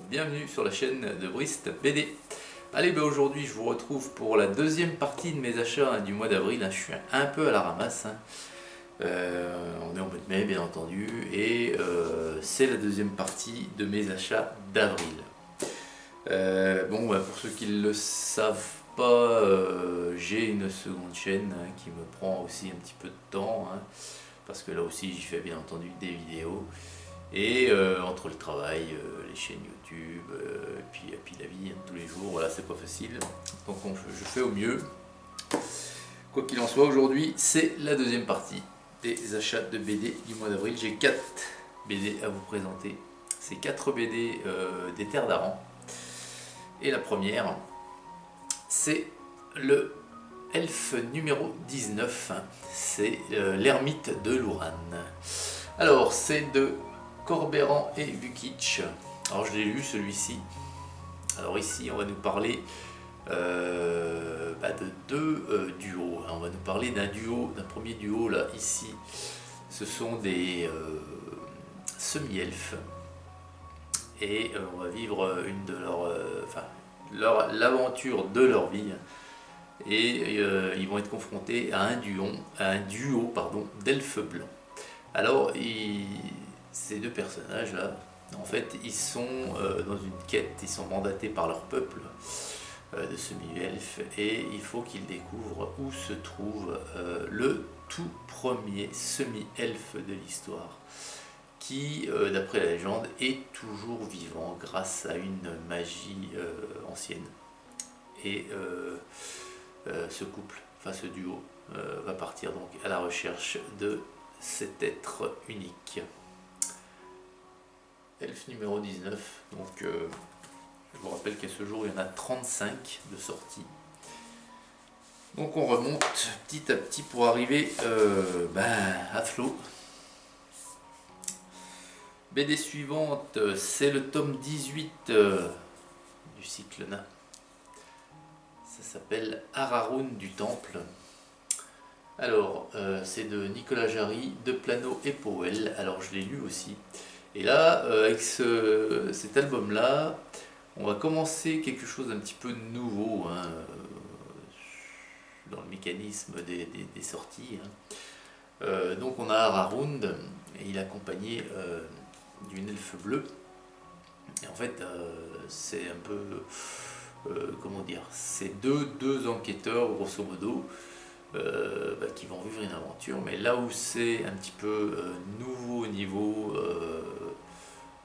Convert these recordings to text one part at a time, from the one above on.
bienvenue sur la chaîne de Brist BD. Allez, aujourd'hui je vous retrouve pour la deuxième partie de mes achats du mois d'avril. Je suis un peu à la ramasse. On est en mois de mai bien entendu et c'est la deuxième partie de mes achats d'avril. Pour ceux qui ne le savent pas, j'ai une seconde chaîne qui me prend aussi un petit peu de temps, parce que là aussi j'y fais bien entendu des vidéos. Et entre le travail, les chaînes YouTube, et puis la vie tous les jours, voilà, c'est pas facile. Donc je fais au mieux. Quoi qu'il en soit, aujourd'hui c'est la deuxième partie des achats de BD du mois d'avril. J'ai 4 BD à vous présenter. C'est 4 BD des Terres d'Aran. Et la première, c'est le Elfe numéro 19. C'est l'ermite de Louran. Alors c'est de Corberan et Vukic. Alors je l'ai lu celui-ci. Alors ici on va nous parler de deux duos. On va nous parler d'un duo, d'un premier duo là ici. Ce sont des semi-elfes et on va vivre une de l'aventure de leur vie et ils vont être confrontés à un duo d'elfes blancs. Alors ces deux personnages là, en fait, ils sont dans une quête, ils sont mandatés par leur peuple de semi-elfes et il faut qu'ils découvrent où se trouve le tout premier semi-elfe de l'histoire qui, d'après la légende, est toujours vivant grâce à une magie ancienne. Et ce couple, ce duo, va partir donc à la recherche de cet être unique. Elfe numéro 19, donc je vous rappelle qu'à ce jour il y en a 35 de sorties. Donc on remonte petit à petit pour arriver à flot. BD suivante, c'est le tome 18 du cycle nain. Ça s'appelle Araroun du Temple. Alors c'est de Nicolas Jarry, De Plano et Powell. Alors je l'ai lu aussi. Et là, avec cet album-là, on va commencer quelque chose d'un petit peu nouveau dans le mécanisme des sorties. Donc on a Araroun, et il est accompagné d'une elfe bleue. Et en fait, c'est un peu, comment dire, c'est deux enquêteurs, grosso modo, qui vont vivre une aventure, mais là où c'est un petit peu nouveau au niveau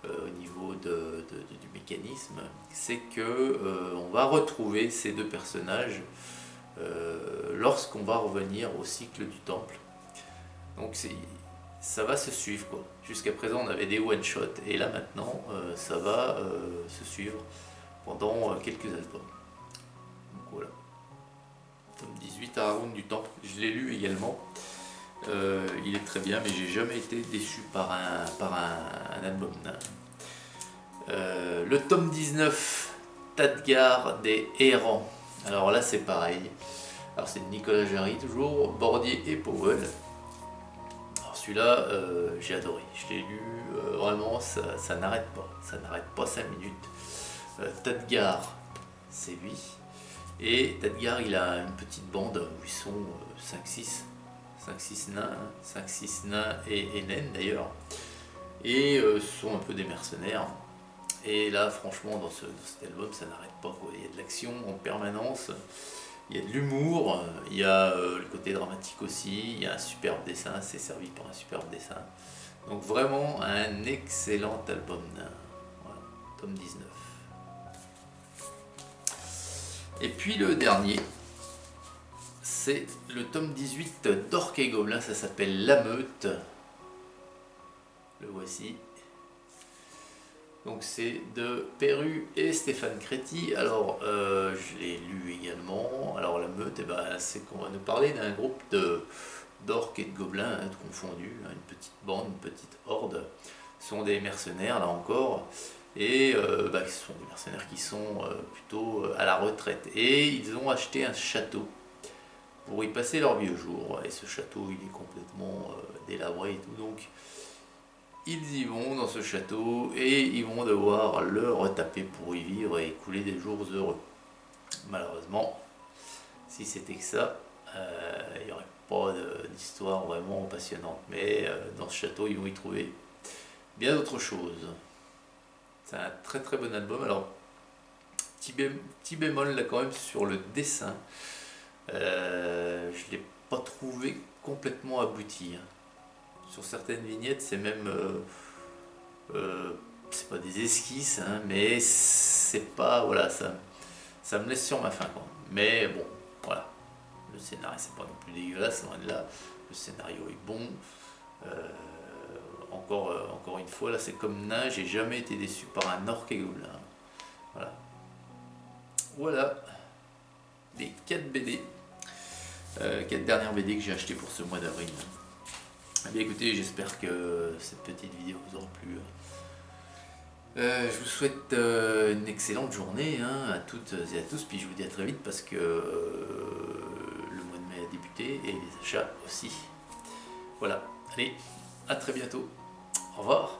du mécanisme, c'est que on va retrouver ces deux personnages lorsqu'on va revenir au cycle du temple. Donc ça va se suivre quoi. Jusqu'à présent on avait des one shot et là maintenant ça va se suivre pendant quelques albums. Donc voilà. Tome 18, Araroun du Temple, je l'ai lu également. Il est très bien, mais j'ai jamais été déçu par un album. Le tome 19, Tadgar des Errants. Alors là c'est pareil. Alors c'est de Nicolas Jarry toujours, Bordier et Powell. Alors celui-là j'ai adoré, je l'ai lu, vraiment ça n'arrête pas, ça n'arrête pas 5 minutes. Tadgar, c'est lui. Et Tadgar, il a une petite bande où ils sont 5-6 nains et naines d'ailleurs. Et ce sont un peu des mercenaires. Et là, franchement, dans cet album, ça n'arrête pas, quoi. Il y a de l'action en permanence, il y a de l'humour, il y a le côté dramatique aussi, il y a un superbe dessin, c'est servi par un superbe dessin. Donc vraiment un excellent album nain. Voilà, tome 19. Et puis le dernier, c'est le tome 18 d'Orques et Gobelins, ça s'appelle La Meute. Le voici. Donc c'est de Perru et Stéphane Créti. Alors je l'ai lu également. Alors La Meute, c'est qu'on va nous parler d'un groupe d'orques et de gobelins confondus, une petite bande, une petite horde. Ce sont des mercenaires là encore. Et ce sont des mercenaires qui sont plutôt à la retraite et ils ont acheté un château pour y passer leurs vieux jours et ce château il est complètement délabré et tout, donc ils y vont dans ce château et ils vont devoir le retaper pour y vivre et couler des jours heureux. Malheureusement, si c'était que ça, il n'y aurait pas d'histoire vraiment passionnante. Mais dans ce château, ils vont y trouver bien d'autres choses. C'est un très très bon album. Alors, petit bémol là quand même sur le dessin. Je ne l'ai pas trouvé complètement abouti. Sur certaines vignettes, c'est même... c'est pas des esquisses, hein, mais c'est pas... Voilà, ça me laisse sur ma faim, quoi. Mais bon, voilà. Le scénario, c'est pas non plus dégueulasse, loin de là. Le scénario est bon. Encore une fois, là, c'est comme Nain, j'ai jamais été déçu par un orc et gobelin. Voilà. Voilà. Les 4 BD. 4 dernières BD que j'ai achetées pour ce mois d'avril. Eh bien écoutez, j'espère que cette petite vidéo vous aura plu. Je vous souhaite une excellente journée hein, à toutes et à tous, puis je vous dis à très vite parce que le mois de mai a débuté et les achats aussi. Voilà, allez, à très bientôt, au revoir.